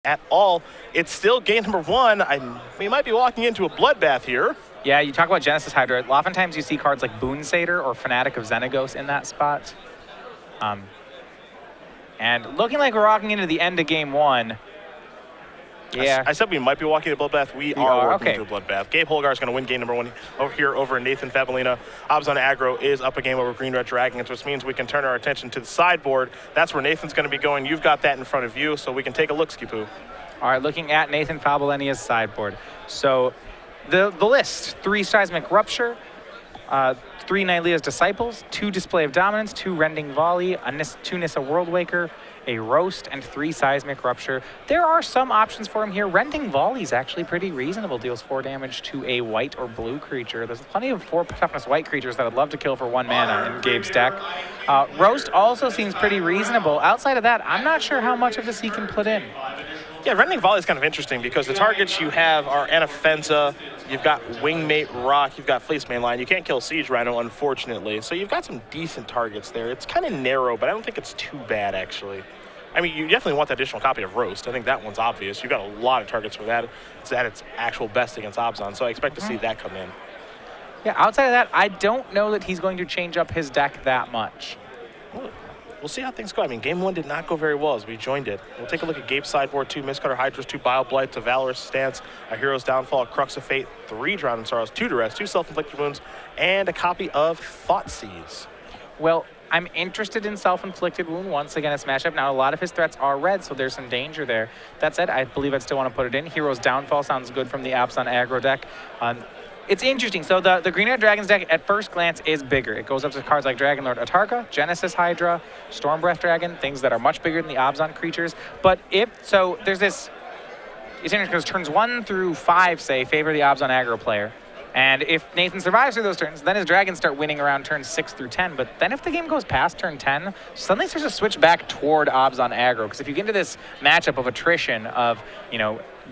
at all. It's still game number one. We might be walking into a bloodbath here. Yeah, you talk about Genesis Hydra. Oftentimes you see cards like Boon Satyr or Fanatic of Xenagos in that spot. And looking like we're walking into the end of game one. Yeah. I said we might be walking into a bloodbath. We are walking into a bloodbath. Gabe Holgar is going to win game number one over here over Nathan Fabilenia. Abzan Aggro is up a game over Green Red Dragons, which means we can turn our attention to the sideboard. That's where Nathan's going to be going. You've got that in front of you, so we can take a look, Skipoo. All right, looking at Nathan Fabilenia's sideboard. So the list: 3 Seismic Rupture, 3 Nylea's Disciples, 2 Display of Dominance, 2 Rending Volley, 2 Nissa Worldwaker, a Roast, and 3 Seismic Rupture. There are some options for him here. Rending Volley is actually pretty reasonable. Deals 4 damage to a white or blue creature. There's plenty of 4 toughness white creatures that I'd love to kill for 1 mana in Gabe's deck. Roast also seems pretty reasonable. Outside of that, I'm not sure how much of this he can put in. Yeah, Rending Volley is kind of interesting because the targets you have are Anafenza, you've got Wingmate Rock, you've got Fleece Mainline. You can't kill Siege Rhino, unfortunately. So you've got some decent targets there. It's kind of narrow, but I don't think it's too bad, actually. I mean, you definitely want that additional copy of Roast. I think that one's obvious. You've got a lot of targets for that. It's at its actual best against Abzan, so I expect to see that come in. Yeah, outside of that, I don't know that he's going to change up his deck that much. We'll see how things go. I mean, game one did not go very well as we joined it. We'll take a look at Gabe's sideboard: 2 Mistcutter Hydras, 2 Bile Blights, a Valorous Stance, a Hero's Downfall, a Crux of Fate, 3 Drowning Sorrows, 2 Duress, 2 Self-Inflicted Wounds, and a copy of Thoughtseize. Well, I'm interested in Self-Inflicted Wound once again as matchup. Now, a lot of his threats are red, so there's some danger there. That said, I believe I'd still want to put it in. Hero's Downfall sounds good from the Abzan Aggro deck. It's interesting. So the Green Red Dragons deck, at first glance, is bigger. It goes up to cards like Dragon Lord Atarka, Genesis Hydra, Stormbreath Dragon, things that are much bigger than the Abzan creatures. But there's this, it's interesting because turns 1 through 5, say, favor the Abzan Aggro player. And if Nathan survives through those turns, then his dragons start winning around turns 6 through 10. But then if the game goes past turn 10, suddenly it starts to switch back toward Abzan Aggro. Because if you get into this matchup of attrition of,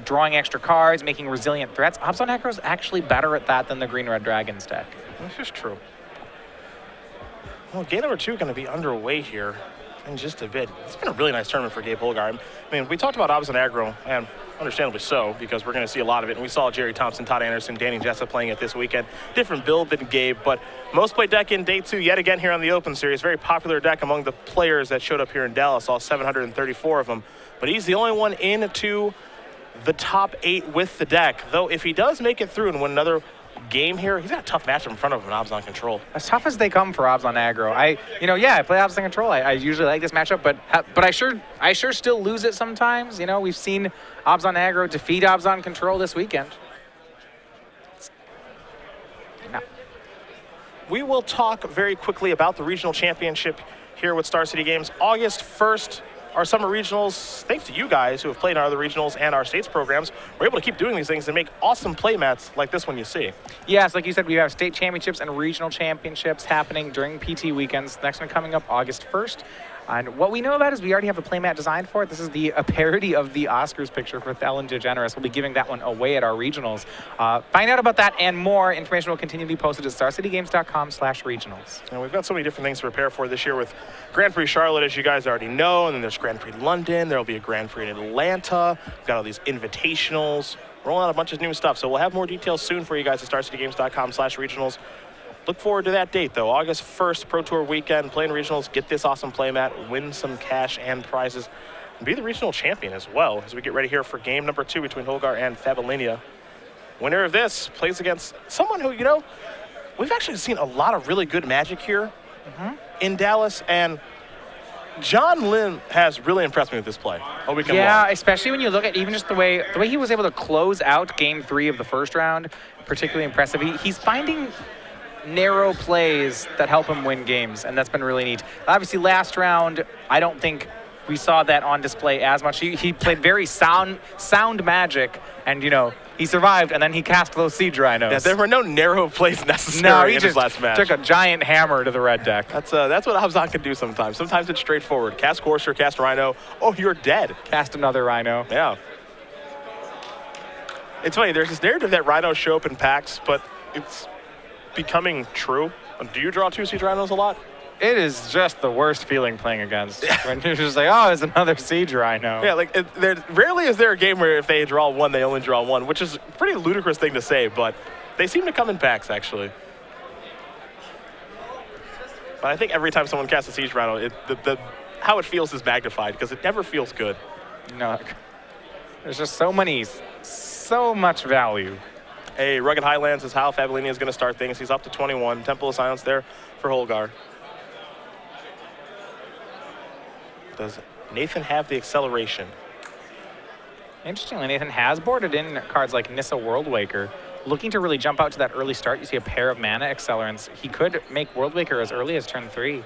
drawing extra cards, making resilient threats, Abzan Aggro is actually better at that than the Green Red Dragons deck. This is true. Well, game number 2 going to be underway here in just a bit. It's been a really nice tournament for Gabe Holgar. I mean, we talked about Abzan Aggro, and understandably so, because we're going to see a lot of it. And we saw Jerry Thompson, Todd Anderson, Danny Jessup playing it this weekend. Different build than Gabe, but most played deck in day 2 yet again here on the Open Series. Very popular deck among the players that showed up here in Dallas, all 734 of them. But he's the only one into the top 8 with the deck. Though if he does make it through and win another game here, he's got a tough matchup in front of him in Abzan Control. As tough as they come for Abzan Aggro. I play Abzan Control. I usually like this matchup, but I sure still lose it sometimes. We've seen Abzan Aggro defeat Abzan Control this weekend. No. We will talk very quickly about the regional championship here with Star City Games. August 1st, our summer regionals, thanks to you guys who have played in our other regionals and our states programs, we're able to keep doing these things and make awesome play mats like this one you see. Yes, like you said, we have state championships and regional championships happening during PT weekends. Next one coming up August 1st. And what we know about is we already have a playmat designed for it. This is a parody of the Oscars picture for Ellen DeGeneres. We'll be giving that one away at our regionals. Find out about that and more information will continue to be posted at starcitygames.com/regionals. And we've got so many different things to prepare for this year with Grand Prix Charlotte, as you guys already know, and then there's Grand Prix London. There'll be a Grand Prix in Atlanta. We've got all these invitationals, rolling out a bunch of new stuff. So we'll have more details soon for you guys at starcitygames.com/regionals. Look forward to that date, though. August 1st, Pro Tour weekend, playing regionals, get this awesome playmat, win some cash and prizes, and be the regional champion as well as we get ready here for game number 2 between Holgar and Fabilenia. Winner of this plays against someone who, we've actually seen a lot of really good Magic here in Dallas, and John Lynn has really impressed me with this play all weekend long. Especially when you look at even just the way he was able to close out game 3 of the first round, particularly impressive. He's finding narrow plays that help him win games, and that's been really neat. Obviously, last round, I don't think we saw that on display as much. He played very sound Magic, and he survived, and then he cast those Siege Rhinos. Yeah, there were no narrow plays necessary in his last match. Took a giant hammer to the red deck. That's what Abzan can do sometimes. Sometimes it's straightforward. Cast Courser, cast Rhino. Oh, you're dead. Cast another Rhino. Yeah. It's funny, there's this narrative that Rhinos show up in packs, but it's becoming true. Do you draw 2 Siege Rhinos a lot? It is just the worst feeling playing against. When you're just like, oh, it's another Siege Rhino. Yeah, like, rarely is there a game where if they draw one, they only draw one, which is a pretty ludicrous thing to say, but they seem to come in packs, actually. But I think every time someone casts a Siege Rhino, how it feels is magnified, because it never feels good. No, there's just so much value. A Rugged Highlands is how Fabilenia is going to start things. He's up to 21. Temple of Silence there for Holgar. Does Nathan have the acceleration? Interestingly, Nathan has boarded in cards like Nissa Worldwaker. Looking to really jump out to that early start, you see a pair of mana accelerants. He could make Worldwaker as early as turn 3. That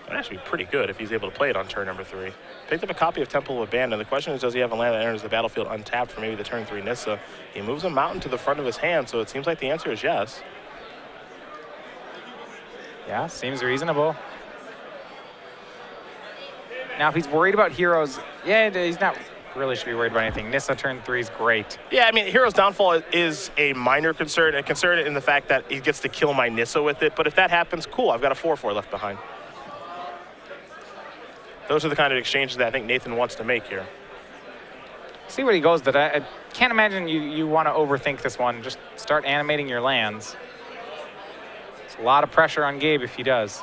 would actually be pretty good if he's able to play it on turn number 3. Picked up a copy of Temple of Abandon. The question is, does he have a land that enters the battlefield untapped for maybe the turn 3 Nissa? He moves a mountain to the front of his hand, so it seems like the answer is yes. Yeah, seems reasonable. Now, if he's worried about heroes, yeah, he's not really should be worried about anything. Nissa turn 3 is great. Yeah, I mean, Hero's Downfall is a minor concern, a concern in the fact that he gets to kill my Nissa with it, but if that happens, cool, I've got a 4/4 left behind. Those are the kind of exchanges that I think Nathan wants to make here. See what he goes, but I can't imagine you want to overthink this one. Just start animating your lands. It's a lot of pressure on Gabe if he does.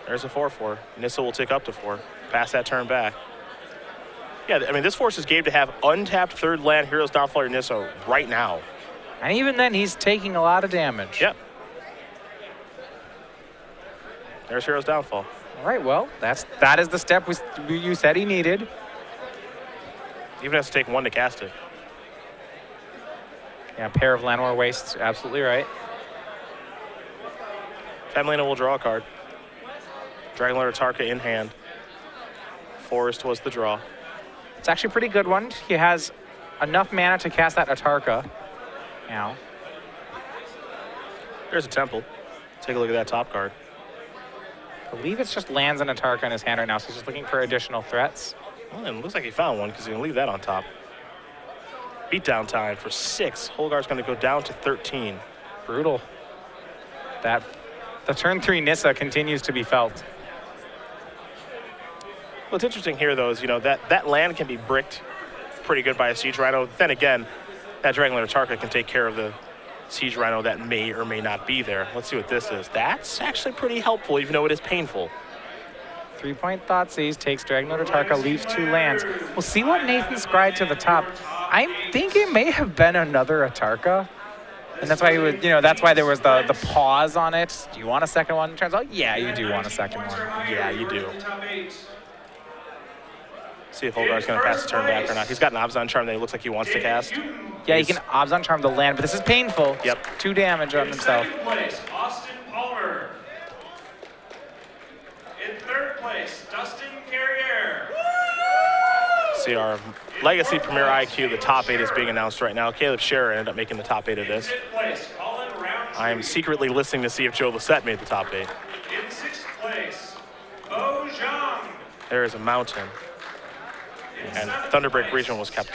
There's a 4/4. Nissa will tick up to 4. Pass that turn back. Yeah, I mean, this forces Gabe to have untapped third land, Hero's Downfall, or Nissa right now. And even then, he's taking a lot of damage. Yep. There's Hero's Downfall. All right, well, that is the step you said he needed. Even has to take 1 to cast it. Yeah, a pair of Land War Wastes, absolutely right. Fabilenia will draw a card. Dragonlord Atarka in hand. Forest was the draw. It's actually a pretty good one. He has enough mana to cast that Atarka now. There's a Temple. Take a look at that top card. I believe it's just lands and Atarka in his hand right now, so he's just looking for additional threats. Well, it looks like he found one because he can leave that on top. Beatdown time for 6. Holgar's going to go down to 13. Brutal. The turn 3 Nissa continues to be felt. What's interesting here, though, is, you know, that land can be bricked pretty good by a Siege Rhino. Then again, that Dragonlord Atarka can take care of the Siege Rhino that may or may not be there. Let's see what this is. That's actually pretty helpful, even though it is painful. 3-point Thoughtseize takes Dragonlord Atarka, leaves 2 lands. We'll see what Nathan scried to the top. I think it may have been another Atarka. And that's why he would, that's why there was the pause on it. Do you want a second one? Turns out, yeah, you do want a second one. Yeah, you do. See if Holgar's going to pass the turn back or not. He's got an Abzan Charm that he looks like he wants to cast. Yeah, he can Abzan Charm the land, but this is painful. Yep. 2 damage on himself. In 2nd place, Austin Palmer. In 3rd place, Dustin Carrier. See our Legacy Premier IQ, the top 8 is being announced right now. Caleb Scherer ended up making the top 8 of this. I am secretly listening to see if Joe Lissette made the top 8. In 6th place, Bo Zhang. There is a mountain. And Thunderbreak Region was kept.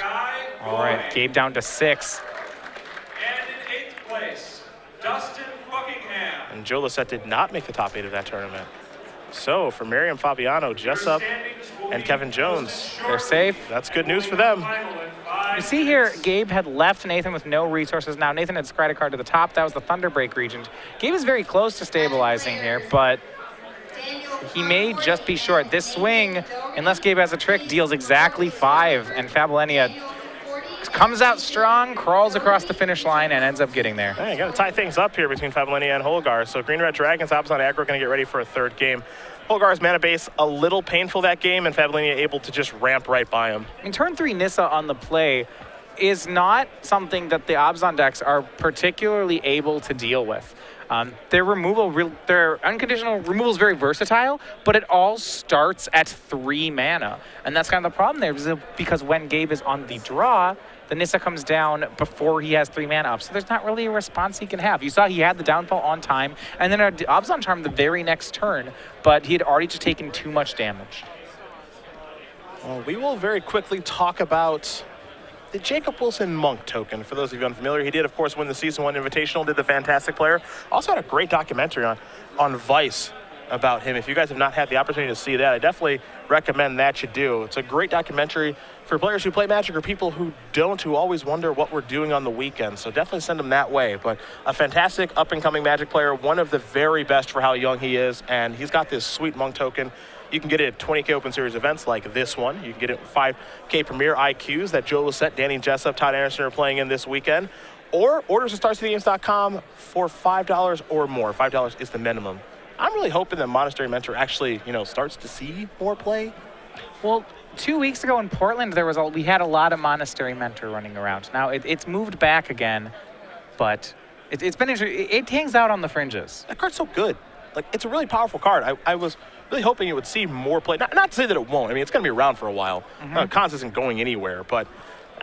All right, Gabe down to 6. And in 8th place, Dustin Buckingham. And Joe Lissette did not make the top 8 of that tournament. So for Miriam Fabiano, Jessup, and Kevin Jones, they're safe. That's good news for them. You see here, Gabe had left Nathan with no resources. Now Nathan had scried a card to the top. That was the Thunderbreak Regent. Gabe is very close to stabilizing here, but he may just be short. This swing, unless Gabe has a trick, deals exactly 5, and Fabilenia comes out strong, crawls across the finish line, and ends up getting there. Hey, got to tie things up here between Fabilenia and Holgar. So Green Red Dragons, Abzan Aggro, going to get ready for a 3rd game. Holgar's mana base a little painful that game, and Fabilenia able to just ramp right by him. I mean, turn 3 Nissa on the play is not something that the Abzan decks are particularly able to deal with. Their unconditional removal is very versatile, but it all starts at 3 mana. And that's kind of the problem there, because when Gabe is on the draw, the Nissa comes down before he has 3 mana up. So there's not really a response he can have. You saw he had the downfall on time, and then an Abzan Charm the very next turn, but he had already just taken too much damage. Well, we will very quickly talk about the Jacob Wilson Monk token. For those of you unfamiliar, he did, of course, win the Season 1 Invitational, did the Fantastic Player. Also had a great documentary on Vice about him. If you guys have not had the opportunity to see that, I definitely recommend that you do. It's a great documentary for players who play Magic or people who don't, who always wonder what we're doing on the weekend. So definitely send them that way. But a fantastic up-and-coming Magic player, one of the very best for how young he is, and he's got this sweet Monk token. You can get it at 20K Open Series events like this one. You can get it at 5K Premier IQs that Joe Lissette, Danny Jessup, Todd Anderson are playing in this weekend. Or orders at StarCityGames.com for $5 or more. $5 is the minimum. I'm really hoping that Monastery Mentor actually, starts to see more play. Well, 2 weeks ago in Portland, we had a lot of Monastery Mentor running around. Now it's moved back again, but it's been interesting. It hangs out on the fringes. That card's so good. Like, it's a really powerful card. I was really hoping it would see more play. Not to say that it won't. I mean, it's going to be around for a while. Cons isn't going anywhere, but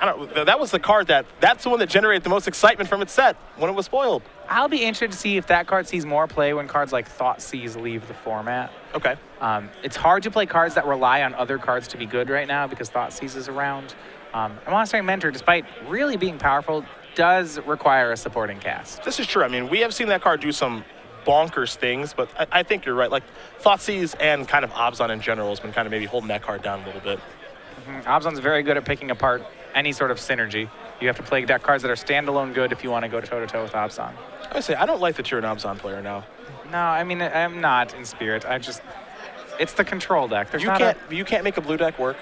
that was the card that's the one that generated the most excitement from its set when it was spoiled. I'll be interested to see if that card sees more play when cards like Thoughtseize leave the format. Okay. It's hard to play cards that rely on other cards to be good right now because Thoughtseize is around. Monastery Mentor, despite really being powerful, does require a supporting cast. This is true. I mean, we have seen that card do some bonkers things, but I think you're right. Like, Thoughtseize and kind of Abzan in general has been kind of maybe holding that card down a little bit. Abzan's very good at picking apart any sort of synergy. You have to play cards that are standalone good if you want to go toe-to-toe with Abzan. I would say, I don't like that you're an Abzan player now. No, I mean, I'm not in spirit. It's the control deck. You can't make a blue deck work.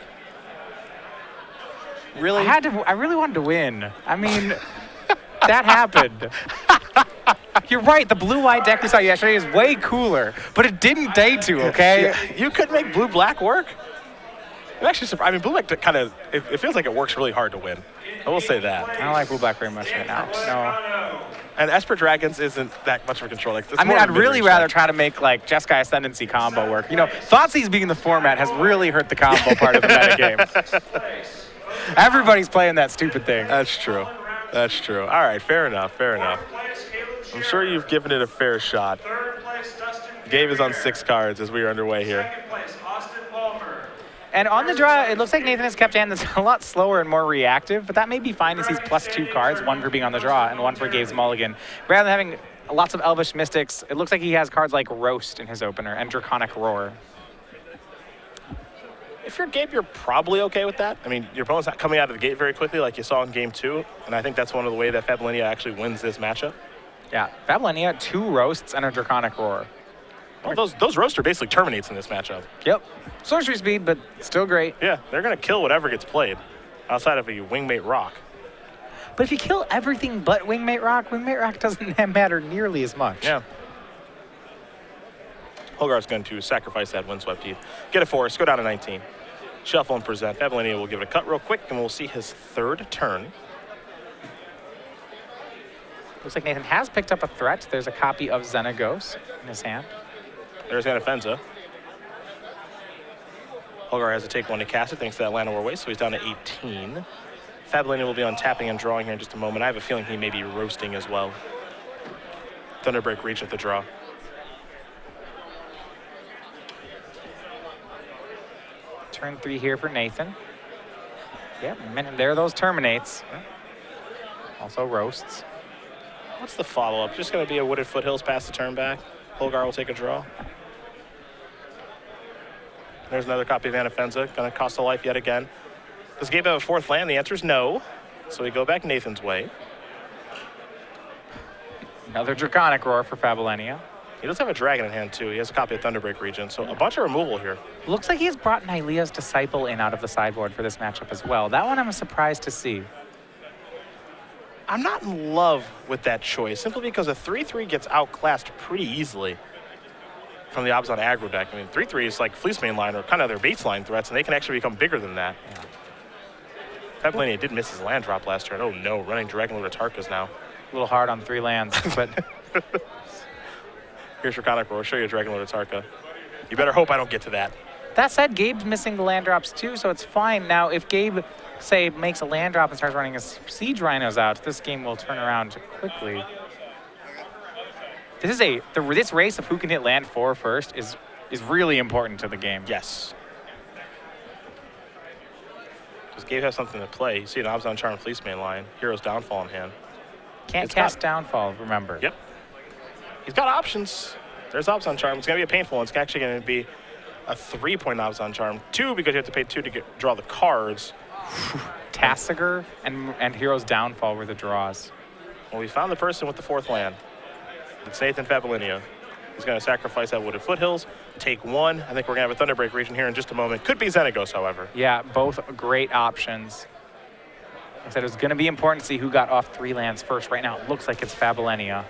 Really? I really wanted to win. I mean, that happened. You're right. The blue-white deck we saw yesterday is way cooler, but it didn't day two, okay? Yeah, you could make blue-black work? I'm actually surprised. I mean, blue-black kind of, it feels like it works really hard to win. I will say that. I don't like blue-black very much right now. No. And Esper Dragons isn't that much of a control. Like, I'd really rather try to make, like, Jeskai Ascendancy combo work. Thoughtseize being the format has really hurt the combo part of the metagame. Everybody's playing that stupid thing. That's true. That's true. All right, fair enough, fair enough. I'm sure you've given it a fair shot. Gabe is on 6 cards as we are underway here. And on the draw, it looks like Nathan has kept a hand that's a lot slower and more reactive, but that may be fine as he's +2 cards, one for being on the draw and one for Gabe's mulligan. Rather than having lots of Elvish Mystics, it looks like he has cards like Roast in his opener and Draconic Roar. If you're Gabe, you're probably okay with that. I mean, your opponent's not coming out of the gate very quickly like you saw in Game 2, and I think that's one of the ways that Fabilenia actually wins this matchup. Yeah, Fabilenia, 2 Roasts and a Draconic Roar. Well, those Roaster basically terminates in this matchup. Yep. Sorcery speed, but still great. Yeah, they're going to kill whatever gets played outside of a Wingmate Rock. But if you kill everything but Wingmate Rock doesn't matter nearly as much. Yeah. Holgar's going to sacrifice that Windswept Teeth. Get a forest, go down to 19. Shuffle and present. Fabilenia will give it a cut real quick, and we'll see his 3rd turn. Looks like Nathan has picked up a threat. There's a copy of Xenagos in his hand. There's Anafenza. Holgar has to take 1 to cast it thanks to that Land War Waste, so he's down to 18. Fabilenia will be on tapping and drawing here in just a moment. I have a feeling he may be roasting as well. Thunderbreak Reach at the draw. Turn 3 here for Nathan. Yep, and there those terminates. Also roasts. What's the follow-up? Just going to be a Wooded Foothills past the turn back. Holgar will take a draw. There's another copy of Anafenza. Going to cost a life yet again. Does Gabe have a 4th land? The answer is no. So we go back Nathan's way. Another Draconic Roar for Fabilenia. He does have a dragon in hand, too. He has a copy of Thunderbreak Region. So a bunch of removal here. Looks like he has brought Nylea's Disciple in out of the sideboard for this matchup as well. That one I'm surprised to see. I'm not in love with that choice, simply because a 3-3 gets outclassed pretty easily from the Abzan aggro deck. I mean, 3-3 is like Fleece Mainline or kind of their baseline threats, and they can actually become bigger than that. Yeah. Fabilenia did miss his land drop last turn. Oh no, running Dragon Lord Atarkas now. A little hard on 3 lands, but... Here's Draconic Roar. I'll show you Dragon Lord Atarka. You better hope I don't get to that. That said, Gabe's missing the land drops too, so it's fine. Now, if Gabe, say, makes a land drop and starts running his Siege Rhinos out, this game will turn around quickly. This is this race of who can hit land 4 first is really important to the game. Yes. Does Gabe have something to play? You see an Abzan Charm Fleece Mainline. Hero's Downfall in hand. Can't cast Downfall, remember. Yep. He's got options. There's Obs on Charm. It's going to be a painful one. It's actually going to be a 3-point Obs on Charm. 2 because you have to pay 2 to draw the cards. Tassiger and Hero's Downfall were the draws. Well, we found the person with the 4th land. It's Nathan Fabilenia. He's going to sacrifice that Wooded Foothills, take 1. I think we're going to have a Thunderbreak region here in just a moment. Could be Xenagos, however. Yeah, both great options. I said it was going to be important to see who got off 3 lands first. Right now, it looks like it's Fabilenia.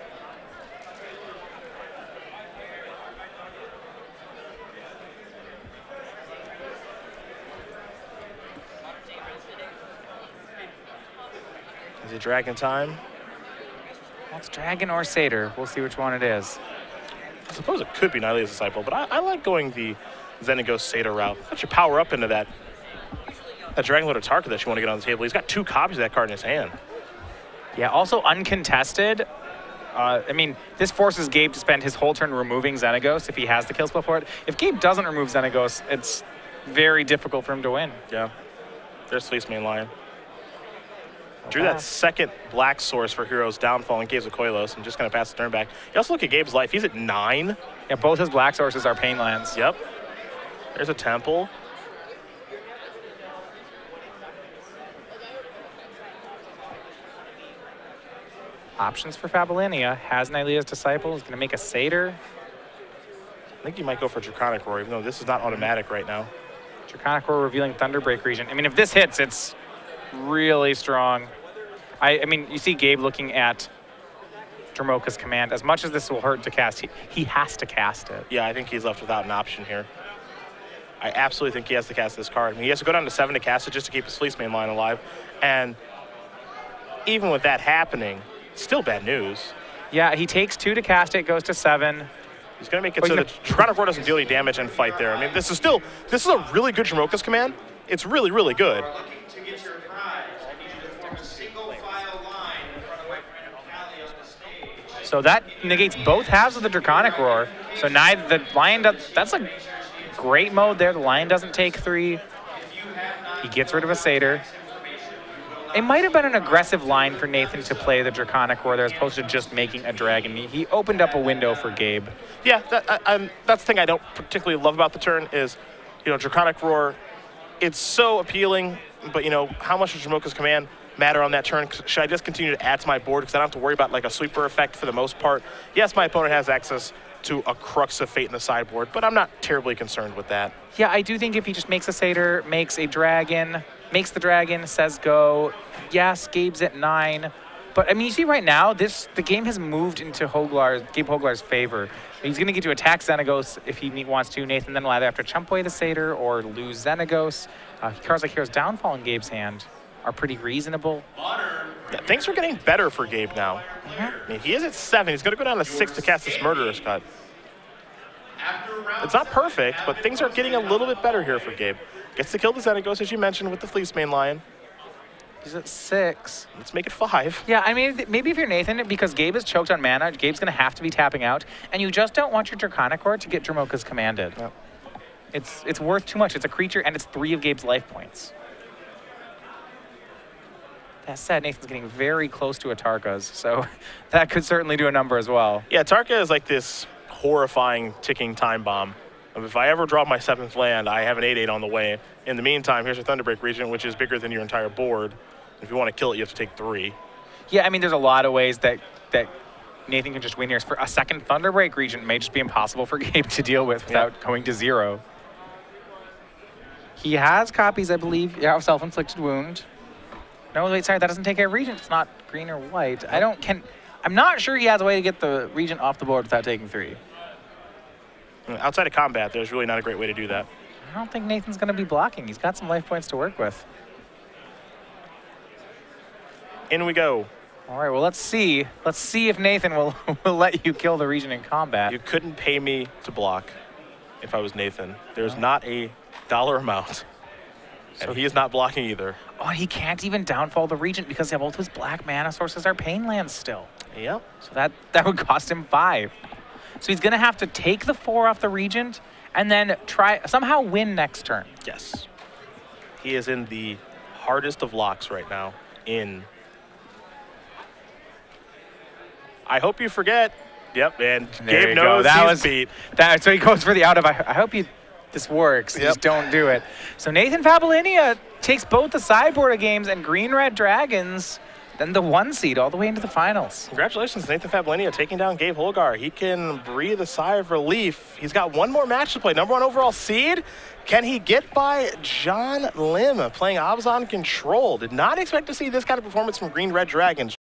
Is it Dragon time? Well, it's Dragon or Satyr. We'll see which one it is. I suppose it could be Nylea's Disciple, but I like going the Xenagos Satyr route. Let you power up into that Dragonlord Atarka that you want to get on the table. He's got 2 copies of that card in his hand. Yeah, also uncontested. I mean, this forces Gabe to spend his whole turn removing Xenagos if he has the kill spell for it. If Gabe doesn't remove Xenagos, it's very difficult for him to win. Yeah. There's Fleece Main Lion. Drew that 2nd black source for Hero's Downfall and Gabe's Akoilos and just going to pass the turn back. You also look at Gabe's life. He's at 9. Yeah, both his black sources are pain lands. Yep. There's a Temple. Options for Fabilenia. Has Nylea's Disciple. He's going to make a Satyr. I think he might go for Draconic Roar, even though this is not automatic right now. Draconic Roar revealing Thunderbreak region. I mean, if this hits, it's really strong. I mean, you see Gabe looking at Dromoka's command. As much as this will hurt to cast, he has to cast it. Yeah, I think he's left without an option here. I absolutely think he has to cast this card. I mean, he has to go down to 7 to cast it just to keep his Fleece Main line alive. And even with that happening, still bad news. Yeah, he takes 2 to cast it, goes to 7. He's going to make it so that Draconic Roar doesn't deal any damage and fight there. I mean, this is a really good Dromoka's command. It's really, really good. So that negates both halves of the Draconic Roar. So neither the Lion that's a great mode there. The Lion doesn't take 3. He gets rid of a Satyr. It might have been an aggressive line for Nathan to play the Draconic Roar there as opposed to just making a dragon. He opened up a window for Gabe. Yeah, that's the thing I don't particularly love about the turn is, you know, Draconic Roar, it's so appealing, but, you know, how much does Dromoka's command matter on that turn? Should I just continue to add to my board because I don't have to worry about like a sweeper effect for the most part? Yes, my opponent has access to a Crux of Fate in the sideboard, but I'm not terribly concerned with that. Yeah, I do think if he just makes a Satyr, makes a dragon, makes the dragon, says go, yes, Gabe's at 9. But I mean, you see right now, the game has moved into Gabe Hoglar's favor. He's going to get to attack Xenagos if he wants to. Nathan then will either have to chump away the Satyr or lose Xenagos. Cards like Hero's Downfall in Gabe's hand are pretty reasonable. Yeah, things are getting better for Gabe now. I mean, he is at 7. He's going to go down to 6 to cast this Murderous Cut. It's not perfect, but things are getting a little bit better here for Gabe. Gets to kill the Xenagos, as you mentioned, with the Fleece Main Lion. He's at 6. Let's make it 5. Yeah, I mean, maybe if you're Nathan, because Gabe is choked on mana, Gabe's going to have to be tapping out, and you just don't want your Draconic Roar to get Dromoka's commanded. Yep. It's worth too much. It's a creature, and it's 3 of Gabe's life points. That said, Nathan's getting very close to Atarka's, so that could certainly do a number as well. Yeah, Atarka is like this horrifying ticking time bomb. If I ever drop my 7th land, I have an 8/8 on the way. In the meantime, here's a Thunderbreak region, which is bigger than your entire board. If you want to kill it, you have to take 3. Yeah, I mean, there's a lot of ways that Nathan can just win here. For a second Thunderbreak region may just be impossible for Gabe to deal with without going to 0. He has copies, I believe, of Self-Inflicted Wound. No, wait, sorry, that doesn't take care of Regent. It's not green or white. I'm not sure he has a way to get the Regent off the board without taking 3. Outside of combat, there's really not a great way to do that. I don't think Nathan's going to be blocking. He's got some life points to work with. In we go. All right, well, let's see. Let's see if Nathan will let you kill the Regent in combat. You couldn't pay me to block if I was Nathan. There's not a dollar amount. And he is not blocking either. Oh, he can't even downfall the Regent because both his black mana sources are pain lands still. Yep. So that would cost him 5. So he's going to have to take the 4 off the Regent and then somehow win next turn. Yes. He is in the hardest of locks right now. I hope you forget Yep, and There Gabe you knows go. he's beat. So he goes for the out of, I hope this works. Yep. Just don't do it. So Nathan Fabilenia takes both the sideboard games and Green-Red Dragons, then the 1 seed all the way into the finals. Congratulations, Nathan Fabilenia taking down Gabe Holgar. He can breathe a sigh of relief. He's got one more match to play. Number 1 overall seed. Can he get by John Lim playing Abzan Control? Did not expect to see this kind of performance from Green-Red Dragons.